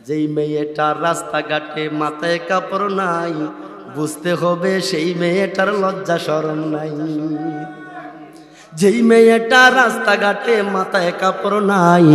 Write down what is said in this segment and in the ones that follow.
যেই মেয়েটার রাস্তাঘাটে মাথায় কাপড় নাই, বুঝতে হবে সেই মেয়েটার লজ্জা শরম নাই। যেই মেয়েটা রাস্তাঘাটে মাথায় কাপড় নাই,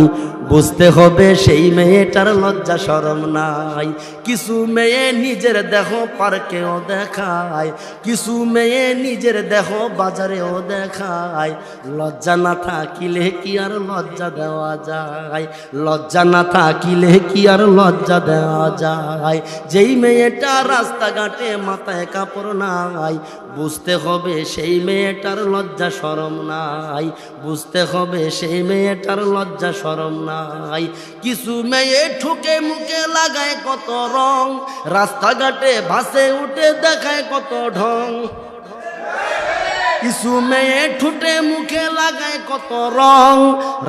বুঝতে হবে সেই মেয়েটার লজ্জা শরম নাই। কিছু মেয়ে নিজের দেহ পার্কেও দেখায়, কিছু মেয়ে নিজের দেহ বাজারেও দেখায়। লজ্জা না থাকিলে কি আর লজ্জা দেওয়া যায়? লজ্জা না থাকিলে কি আর লজ্জা দেওয়া যায়? যেই মেয়েটা রাস্তাঘাটে মাথায় কাপড় নাই, বুঝতে হবে সেই মেয়েটার লজ্জা শরম নাই। বুঝতে হবে সেই মেয়েটার লজ্জা শরম নাই। কিছু মেয়ে ঠুকে মুখে লাগায় কত রং, রাস্তাঘাটে বাসে উঠে দেখায় কত ঢং। কিছু মেয়ে ঠুটে মুখে লাগায় কত রং,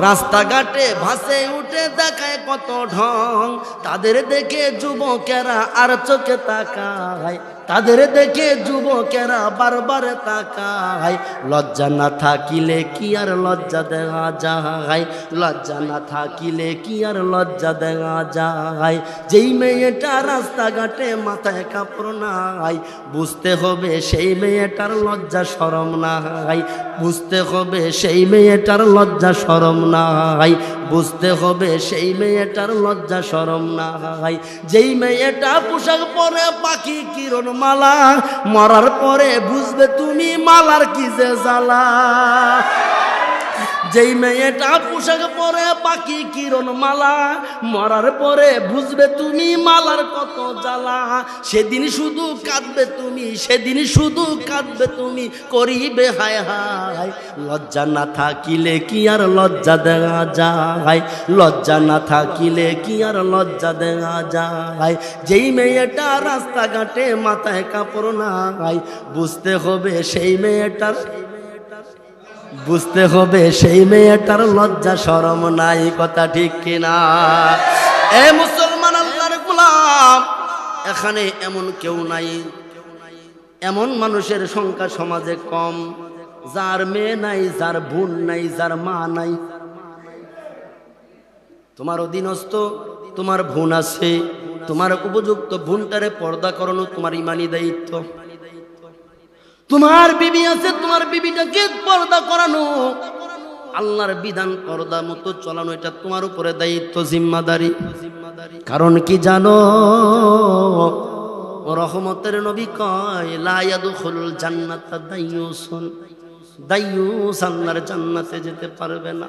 রাস্তাঘাটে ভাসে উঠে দেখায় কত ঢং। তাদের দেখে যুবকেরা আর চোখে তাকায়, তাদের দেখে যুবকেরা বারবার তাকায়। লজ্জা না থাকিলে কি আর লজ্জা দেওয়া যায়? লজ্জা না থাকিলে কি আর লজ্জা দেওয়া যায়? যেই মেয়েটা রাস্তাঘাটে মাথায় কাপড় নাই, বুঝতে হবে সেই মেয়েটার লজ্জা শরম নাই। বুঝতে হবে সেই মেয়েটার লজ্জা শরম নাই। বুঝতে হবে সেই মেয়েটার লজ্জা শরম নাই। যেই মেয়েটা পোশাক পরে পাখি কিরণ মালা, মরার পরে বুঝবে তুমি মালার কি যে জ্বালা। যেই মেয়েটা পোশাক পরে পাখি কিরণ মালা, মরার পরে বুঝবে তুমি মালার কত জ্বালা। সেদিন শুধু কাঁদবে তুমি, সেদিন শুধু কাঁদবে তুমি, করিবে হায় হায়। লজ্জা না থাকিলে কি আর লজ্জা দেওয়া যায়? লজ্জা না থাকিলে কি আর লজ্জা দেওয়া যায়? যেই মেয়েটা রাস্তাঘাটে মাথায় কাপড় নাই, বুঝতে হবে সেই মেয়েটার, বুঝতে হবে সেই মেয়েটার লজ্জা শরম নাই। কথা ঠিক কিনা? এ মুসলমান আল্লাহর গোলাম, এখানে এমন কেউ নাই, এমন মানুষের সংখ্যা সমাজে কম যার মেয়ে নাই, যার বোন নাই, যার মা নাই। তোমার অধীনস্থ তোমার বোন আছে, তোমার উপযুক্ত বোনটারে পর্দা করানো তোমার ইমানি দায়িত্ব। তোমার বিবি আছে, তোমার বিবিটাকে পর্দা করানো, আল্লাহর বিধান পর্দা মতো চলানো, এটা তোমার উপরে দায়িত্ব, জিম্মাদারি। কারণ কি জানো? রহমতের নবী কয় লা ইয়াদখুলুল জান্নাতা দাইয়ুসুন, দাইয়ুস আল্লাহর জান্নাতে যেতে পারবে না।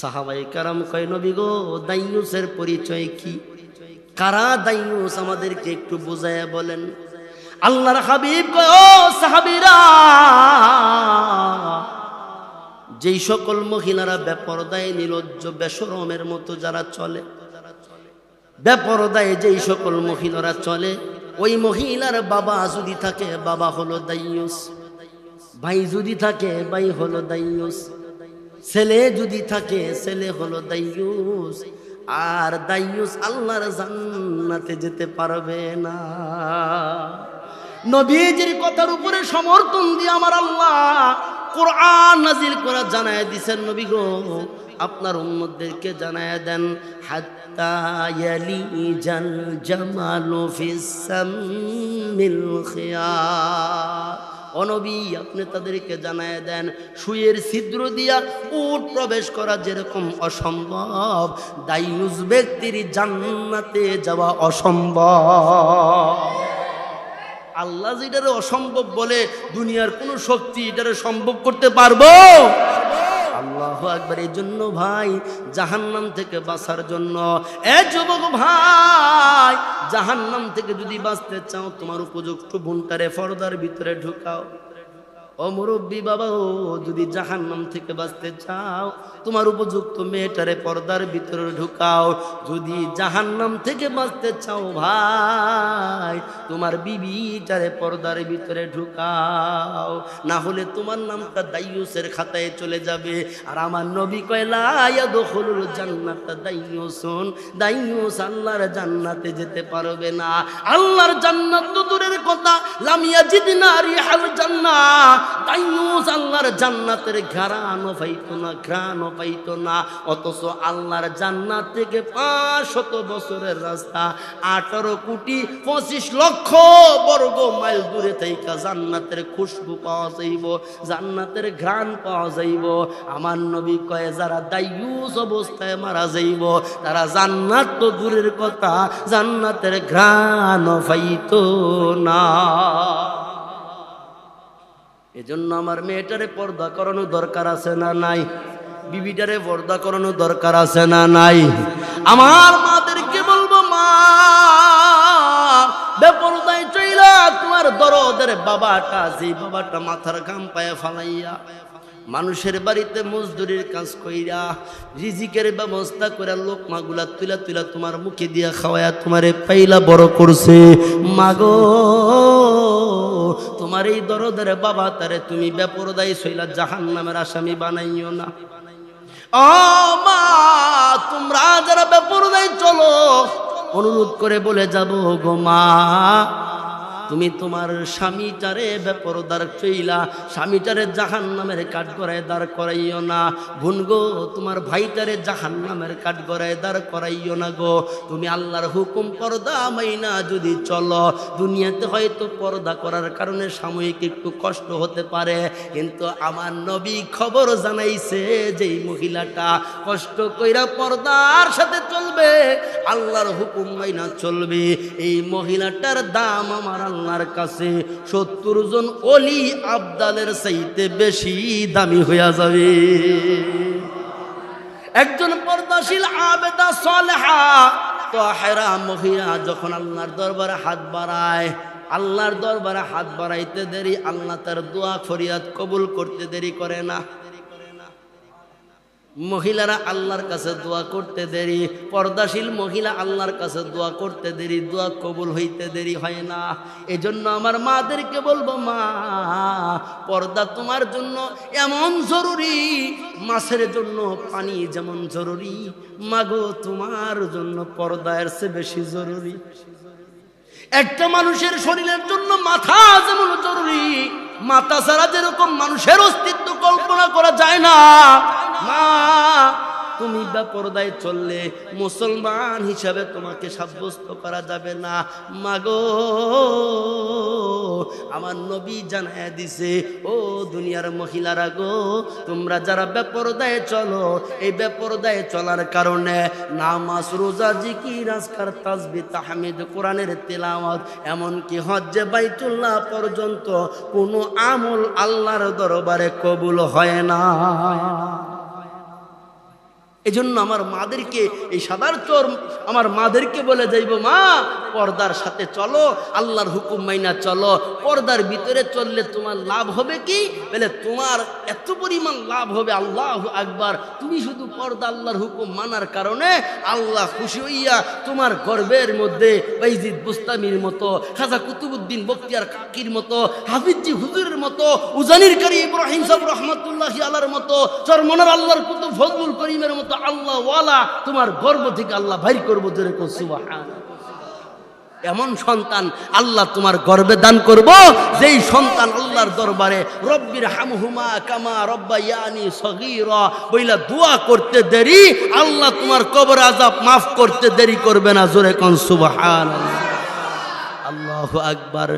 সাহাবায়ে কেরাম কয় নবী গো, দাইয়ুসের পরিচয় কি? কারা দাইয়ুস আমাদেরকে একটু বুঝায়া বলেন। আল্লাহর হাবিব কয় ও সাহাবীরা, যেই সকল মহিলারা বেপরদায় নির্লজ্জ বেশরমের মতো যারা চলে, বেপরদায় যেই সকল মহিলারা চলে, ওই মহিলার বাবা যদি থাকে বাবা হলো দাইয়ুস, ভাই যদি থাকে ভাই হলো দাইয়ুস, ছেলে যদি থাকে ছেলে হলো দাইয়ুস। আর দাইয়ুস আল্লাহর জান্নাতে যেতে পারবে না। নবীজির কথার উপরে সমর্থন দিয়ে আমার আল্লাহ কোরআন নাজিল করে জানায় দিছেন, নবী গো আপনার উম্মতদেরকে জানায় দেন, হাত্তা ইয়ালিজাল জামালু ফিস সামিল খিয়াত। ও নবী আপনি তাদেরকে জানায় দেন, সুয়ের ছিদ্র দিয়া উট প্রবেশ করা যেরকম অসম্ভব, দাইয়ুস ব্যক্তির জান্নাতে যাওয়া অসম্ভব। আল্লাহ যেটারে অসম্ভব বলে, দুনিয়ার কোনো শক্তি এটারে সম্ভব করতে পারবো? আল্লাহু আকবার। এই জন্য ভাই, জাহান্নাম থেকে বাঁচার জন্য, এ যুবক ভাই, জাহান্নাম থেকে যদি বাঁচতে চাও, তোমার উপযুক্ত বোনটারে পর্দার ভিতরে ঢুকাও। ও মুরব্বী বাবা, ও যদি জাহান্নাম থেকে বাঁচতে চাও, তোমার উপযুক্ত মেয়েটারে পর্দার ভিতরে ঢুকাও। যদি জাহান্নাম থেকে বাঁচতে চাও ভাই, তোমার বিবিটারে পর্দার ভিতরে ঢুকাও, না হলে তোমার নামটা দাইয়ুসের খাতায় চলে যাবে। আর আমার নবী কয় লা ইয়াদখুলুল জান্নাতা দাইয়ুসুন, দাইয়ুস আল্লাহর জান্নাতে যেতে পারবে না। আল্লাহর জান্নাত তো দূরের কথা, লাম ইয়াজিদনা রিহাল জান্নাহ, দাইয়ুস আল্লাহর জান্নাতের ঘ্রাণও পাইতো না, ঘ্রাণও পাইতো না। অথচ আল্লাহর জান্নাত থেকে 500 বছরের রাস্তা, 18 কোটি 25 লক্ষ বর্গ মাইল দূরে থেকে জান্নাতের খুশবু পাওয়া যাইব, জান্নাতের ঘ্রাণ পাওয়া যাইব। আমার নবী কয়ে যারা দাইয়ুস অবস্থায় মারা যাইব তারা জান্নাত তো দূরের কথা, জান্নাতের ঘ্রাণও পাইতো না। এজন্য আমার মেয়েটারে পর্দা করানো দরকার আছে না নাই? বিবিটারে পর্দা করানো দরকার আছে না নাই? আমার মাদেরকে বলবো, মা বেপরদায় চইলা তোমার দরদের বাবাটা, যে বাবাটা মাথার ঘাম পায়ে ফালাইয়া মানুষের বাড়িতে মজদুরির কাজ কইরা রিজিকের ব্যবস্থা করে লোকমাগুলা তুলা তুলা তোমার মুখে দিয়া খাওয়ায়া তোমারে পাইলা বড় করছে। মাগো তোমার এই দরদের বাবা তারে তুমি বেপরদায় চইলা জাহান্নামের আসামি বানাইও না। ও মা, তোমরা যারা বেপরদায় চলো, অনুরোধ করে বলে যাব গো মা, তুমি তোমার স্বামীটারে বেপরদার চইলা স্বামীটারে জাহান্নামের কাঠগড়ায় দাঁড় করাইও না। বোন গো, তোমার ভাইটারে জাহান্নামের কাঠগড়ায় দাঁড় করাইও না গো। তুমি আল্লাহর হুকুম পর্দা মাইনা যদি চলো, দুনিয়াতে হয়তো পর্দা করার কারণে সাময়িক একটু কষ্ট হতে পারে, কিন্তু আমার নবী খবর জানাইছে যে মহিলাটা কষ্ট কইরা পর্দার সাথে চলবে, আল্লাহর হুকুম মাইনা চলবে, এই মহিলাটার দাম আমার আল্লাহর কাছে 70 জন ওলি আবদালের চাইতে বেশি দামি হইয়া যাবে। একজন পর্দাশীল আবেদা সালেহা তাহেরা মহিলা যখন আল্লাহর দরবারে হাত বাড়ায়, আল্লাহর দরবারে হাত বাড়াইতে দেরি, আল্লাহ তার দোয়া ফরিয়াদ কবুল করতে দেরি করে না। মহিলারা আল্লাহর কাছে দোয়া করতে দেরি, পর্দাশীল মহিলা আল্লাহর কাছে দোয়া করতে দেরি, দোয়া কবুল হইতে দেরি হয় না। এজন্য আমার মাদেরকে বলবো, মা পর্দা তোমার জন্য এমন জরুরি, মাছের জন্য পানি যেমন জরুরি, মাগো তোমার জন্য পর্দা এর চেয়ে বেশি জরুরি। একটা মানুষের শরীরের জন্য মাথা যেমন জরুরি, মাথা ছাড়া যেরকম মানুষের অস্তিত্ব কল্পনা করা যায় না, মা তুমি বেপরদায় চললে মুসলমান হিসাবে তোমাকে সাব্যস্ত করা যাবে না। মাগো আমার নবী জানায় দিছে, ও দুনিয়ার মহিলারা গো, তোমরা যারা বেপরদায় চলো, এই বেপরদায় চলার কারণে নামাজ, রোজা, জিকির, আজকার, তাসবিহ, তাহমিদ, কোরআনের তেলাওয়াত, এমনকি হজ্জে বাইতুল্লাহ পর্যন্ত কোনো আমল আল্লাহর দরবারে কবুল হয় না। এজন্য আমার মাদেরকে, এই সাদার চোর আমার মাদেরকে বলে যাইব, মা পর্দার সাথে চলো, আল্লাহর হুকুম মাইনা চলো। পর্দার ভিতরে চললে তোমার লাভ হবে কি? বলে তোমার এত পরিমাণ লাভ হবে, আল্লাহু আকবার। তুমি শুধু পর্দা আল্লাহর হুকুম মানার কারণে আল্লাহ খুশি হইয়া তোমার গর্বের মধ্যে বাইজিদ বুস্তামির মতো, খাজা কুতুবুদ্দিন বখতিয়ার কাকির মতো, হাফিজি হুজুরের মতো, উজানির কারি ইব্রাহিম সাহেব রহমতুল্লাহি আলার মতো, চরমনার আল্লাহর কুতুব ফজলুল করিমের মতো আল্লাহ ওয়ালা তোমার গর্ব থেকে আল্লাহ বাইর করবো। জোরে কও সুবহানাল্লাহ। এমন সন্তান আল্লাহ তোমার গর্বে দান করব, যেই সন্তান আল্লাহর দরবারে রব্বির হামহুমা কামা রব্বায়ানি সগীরা বইলা দোয়া করতে দেরি, আল্লাহ তোমার কবর আযাব মাফ করতে দেরি করবে না। জোরে কোন সুবহানাল্লাহ। আল্লাহু আকবার।